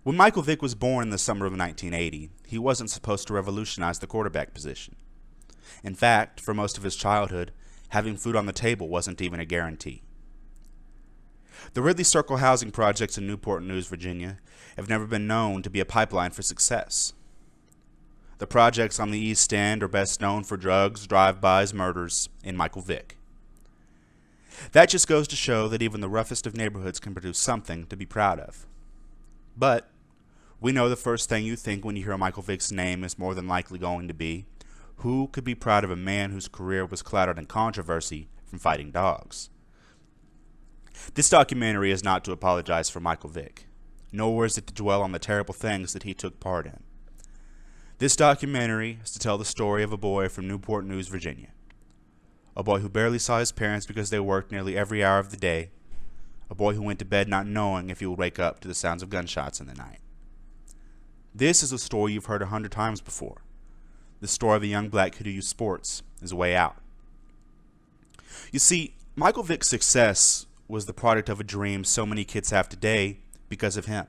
When Michael Vick was born in the summer of 1980, he wasn't supposed to revolutionize the quarterback position. In fact, for most of his childhood, having food on the table wasn't even a guarantee. The Ridley Circle housing projects in Newport News, Virginia, have never been known to be a pipeline for success. The projects on the East End are best known for drugs, drive-bys, murders, and Michael Vick. That just goes to show that even the roughest of neighborhoods can produce something to be proud of. But we know the first thing you think when you hear Michael Vick's name is more than likely going to be, who could be proud of a man whose career was clouded in controversy from fighting dogs? This documentary is not to apologize for Michael Vick, nor is it to dwell on the terrible things that he took part in. This documentary is to tell the story of a boy from Newport News, Virginia. A boy who barely saw his parents because they worked nearly every hour of the day. A boy who went to bed not knowing if he would wake up to the sounds of gunshots in the night. This is a story you've heard 100 times before. The story of a young black kid who used sports as a way out. You see, Michael Vick's success was the product of a dream so many kids have today because of him.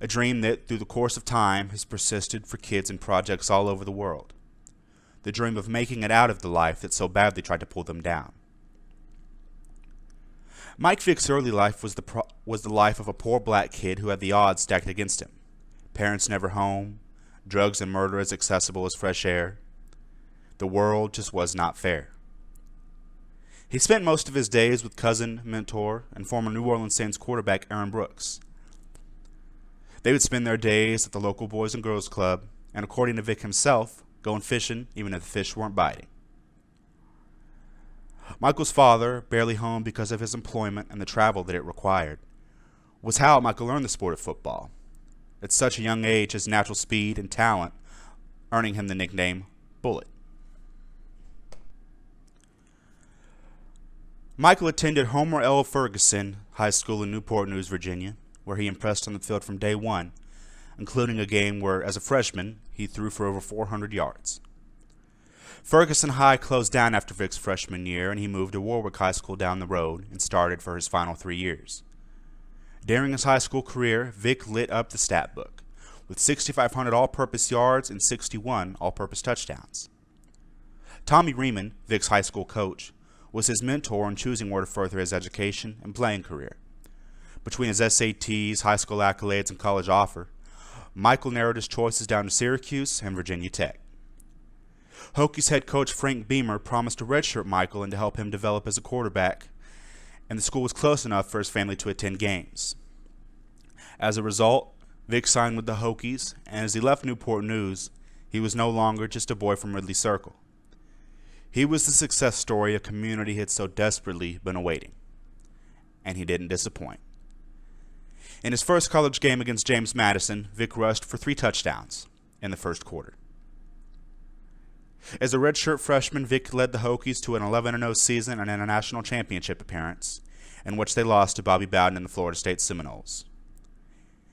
A dream that, through the course of time, has persisted for kids in projects all over the world. The dream of making it out of the life that so badly tried to pull them down. Mike Vick's early life was the life of a poor black kid who had the odds stacked against him. Parents never home, drugs and murder as accessible as fresh air. The world just was not fair. He spent most of his days with cousin, mentor, and former New Orleans Saints quarterback Aaron Brooks. They would spend their days at the local Boys and Girls Club, and according to Vick himself, going fishing even if the fish weren't biting. Michael's father, barely home because of his employment and the travel that it required, was how Michael learned the sport of football. At such a young age, his natural speed and talent earning him the nickname Bullet. Michael attended Homer L. Ferguson High School in Newport News, Virginia, where he impressed on the field from day one, including a game where, as a freshman, he threw for over 400 yards. Ferguson High closed down after Vick's freshman year, and he moved to Warwick High School down the road and started for his final 3 years. During his high school career, Vick lit up the stat book, with 6,500 all-purpose yards and 61 all-purpose touchdowns. Tommy Riemann, Vick's high school coach, was his mentor in choosing where to further his education and playing career. Between his SATs, high school accolades, and college offer, Michael narrowed his choices down to Syracuse and Virginia Tech. Hokies head coach Frank Beamer promised to redshirt Michael and to help him develop as a quarterback, and the school was close enough for his family to attend games. As a result, Vick signed with the Hokies, and as he left Newport News, he was no longer just a boy from Ridley Circle. He was the success story a community had so desperately been awaiting. And he didn't disappoint. In his first college game against James Madison, Vick rushed for 3 touchdowns in the first quarter. As a redshirt freshman, Vick led the Hokies to an 11-0 season and a national championship appearance, in which they lost to Bobby Bowden and the Florida State Seminoles.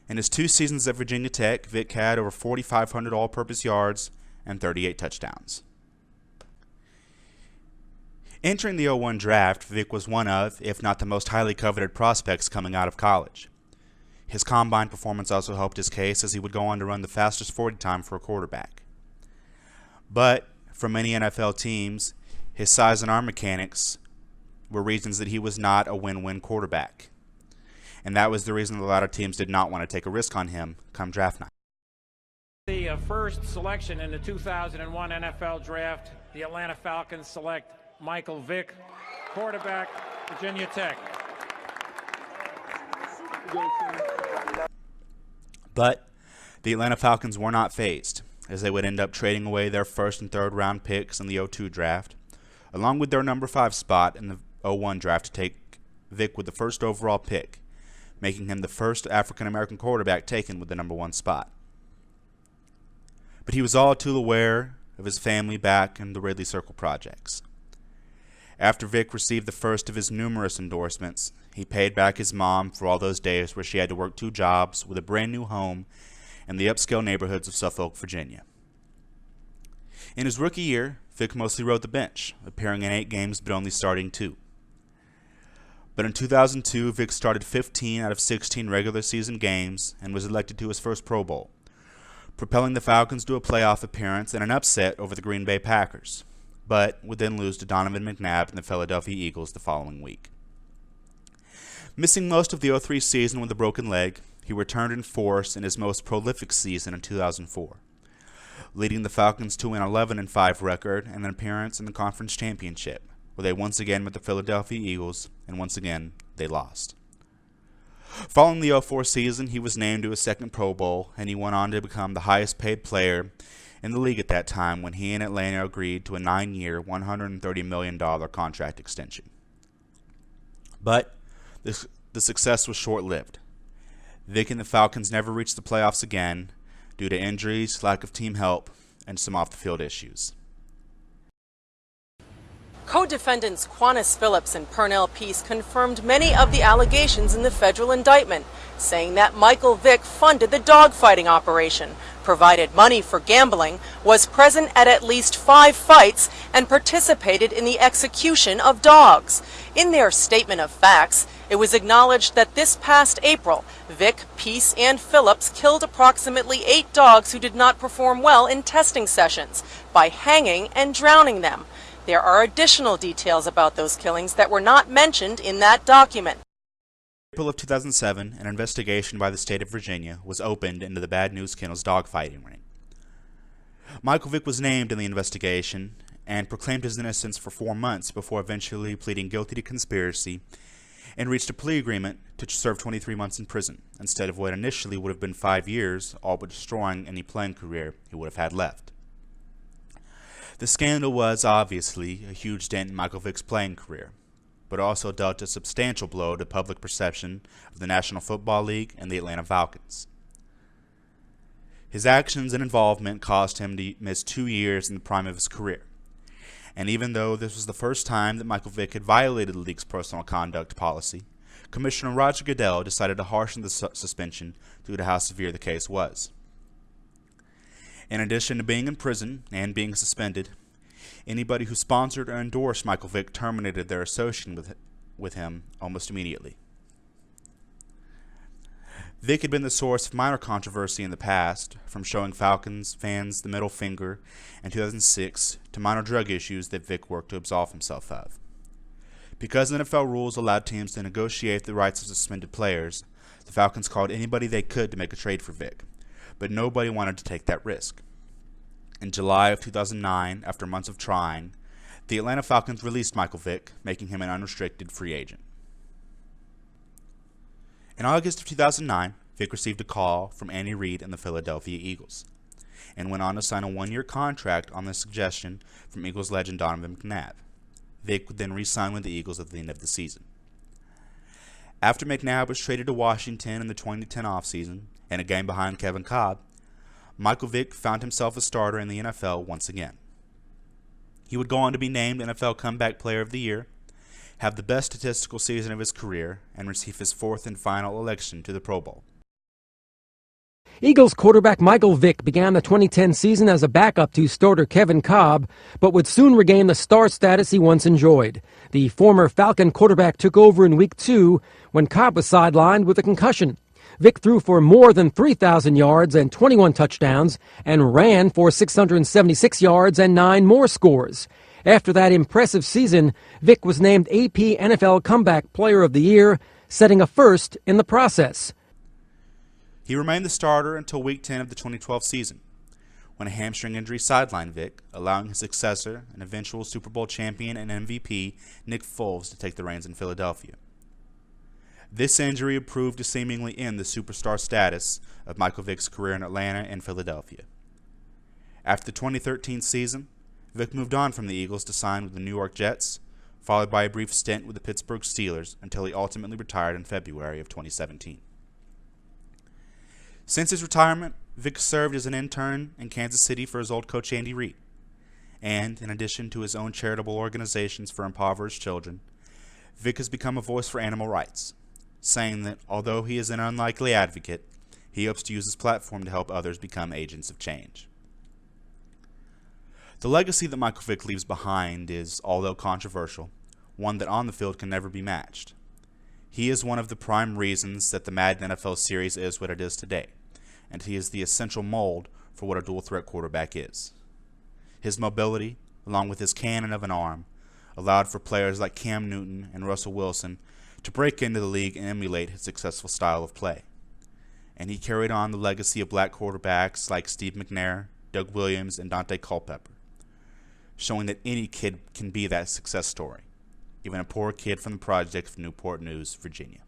In his 2 seasons at Virginia Tech, Vick had over 4,500 all-purpose yards and 38 touchdowns. Entering the 01 draft, Vick was one of, if not the most highly coveted prospects coming out of college. His combine performance also helped his case, as he would go on to run the fastest 40 time for a quarterback. But for many NFL teams, his size and arm mechanics were reasons that he was not a win-win quarterback. And that was the reason a lot of teams did not want to take a risk on him come draft night. The first selection in the 2001 NFL Draft, the Atlanta Falcons select Michael Vick, quarterback, Virginia Tech. But the Atlanta Falcons were not fazed, as they would end up trading away their first and third round picks in the 02 draft, along with their number 5 spot in the 01 draft to take Vick with the first overall pick, making him the first African-American quarterback taken with the number 1 spot. But he was all too aware of his family back in the Ridley Circle projects. After Vick received the first of his numerous endorsements, he paid back his mom for all those days where she had to work 2 jobs with a brand new home in the upscale neighborhoods of Suffolk, Virginia. In his rookie year, Vick mostly rode the bench, appearing in 8 games but only starting 2. But in 2002, Vick started 15 out of 16 regular season games and was elected to his first Pro Bowl, propelling the Falcons to a playoff appearance and an upset over the Green Bay Packers, but would then lose to Donovan McNabb and the Philadelphia Eagles the following week. Missing most of the 2003 season with a broken leg, he returned in force in his most prolific season in 2004, leading the Falcons to an 11-5 record and an appearance in the conference championship, where they once again met the Philadelphia Eagles, and once again they lost. Following the 2004 season, he was named to a second Pro Bowl, and he went on to become the highest paid player in the league at that time when he and Atlanta agreed to a 9-year, $130 million contract extension. But the success was short-lived. Vick and the Falcons never reached the playoffs again due to injuries, lack of team help, and some off-the-field issues. Co-defendants Quannas Phillips and Pernell Peace confirmed many of the allegations in the federal indictment, saying that Michael Vick funded the dogfighting operation, provided money for gambling, was present at least 5 fights, and participated in the execution of dogs. In their statement of facts, it was acknowledged that this past April, Vick, Peace, and Phillips killed approximately 8 dogs who did not perform well in testing sessions by hanging and drowning them. There are additional details about those killings that were not mentioned in that document. In April of 2007, an investigation by the state of Virginia was opened into the Bad News Kennels dogfighting ring. Michael Vick was named in the investigation and proclaimed his innocence for 4 months before eventually pleading guilty to conspiracy and reached a plea agreement to serve 23 months in prison instead of what initially would have been 5 years, all but destroying any playing career he would have had left. The scandal was, obviously, a huge dent in Michael Vick's playing career, but also dealt a substantial blow to public perception of the National Football League and the Atlanta Falcons. His actions and involvement caused him to miss 2 years in the prime of his career, and even though this was the first time that Michael Vick had violated the league's personal conduct policy, Commissioner Roger Goodell decided to harshen the suspension due to how severe the case was. In addition to being in prison and being suspended, anybody who sponsored or endorsed Michael Vick terminated their association with him almost immediately. Vick had been the source of minor controversy in the past, from showing Falcons fans the middle finger in 2006 to minor drug issues that Vick worked to absolve himself of. Because NFL rules allowed teams to negotiate the rights of suspended players, the Falcons called anybody they could to make a trade for Vick, but nobody wanted to take that risk. In July of 2009, after months of trying, the Atlanta Falcons released Michael Vick, making him an unrestricted free agent. In August of 2009, Vick received a call from Andy Reid and the Philadelphia Eagles, and went on to sign a 1-year contract on the suggestion from Eagles legend Donovan McNabb. Vick would then re-sign with the Eagles at the end of the season. After McNabb was traded to Washington in the 2010 offseason, and a game behind Kevin Kolb, Michael Vick found himself a starter in the NFL once again. He would go on to be named NFL Comeback Player of the Year, have the best statistical season of his career, and receive his 4th and final election to the Pro Bowl. Eagles quarterback Michael Vick began the 2010 season as a backup to starter Kevin Kolb, but would soon regain the star status he once enjoyed. The former Falcon quarterback took over in Week 2 when Kolb was sidelined with a concussion. Vick threw for more than 3,000 yards and 21 touchdowns and ran for 676 yards and 9 more scores. After that impressive season, Vick was named AP NFL Comeback Player of the Year, setting a first in the process. He remained the starter until Week 10 of the 2012 season, when a hamstring injury sidelined Vick, allowing his successor, an eventual Super Bowl champion and MVP, Nick Foles, to take the reins in Philadelphia. This injury proved to seemingly end the superstar status of Michael Vick's career in Atlanta and Philadelphia. After the 2013 season, Vick moved on from the Eagles to sign with the New York Jets, followed by a brief stint with the Pittsburgh Steelers until he ultimately retired in February of 2017. Since his retirement, Vick served as an intern in Kansas City for his old coach Andy Reid, and in addition to his own charitable organizations for impoverished children, Vick has become a voice for animal rights, saying that although he is an unlikely advocate, he hopes to use his platform to help others become agents of change. The legacy that Michael Vick leaves behind is, although controversial, one that on the field can never be matched. He is one of the prime reasons that the Madden NFL series is what it is today, and he is the essential mold for what a dual-threat quarterback is. His mobility, along with his cannon of an arm, allowed for players like Cam Newton and Russell Wilson to break into the league and emulate his successful style of play. And he carried on the legacy of black quarterbacks like Steve McNair, Doug Williams, and Dante Culpepper, showing that any kid can be that success story, even a poor kid from the projects of Newport News, Virginia.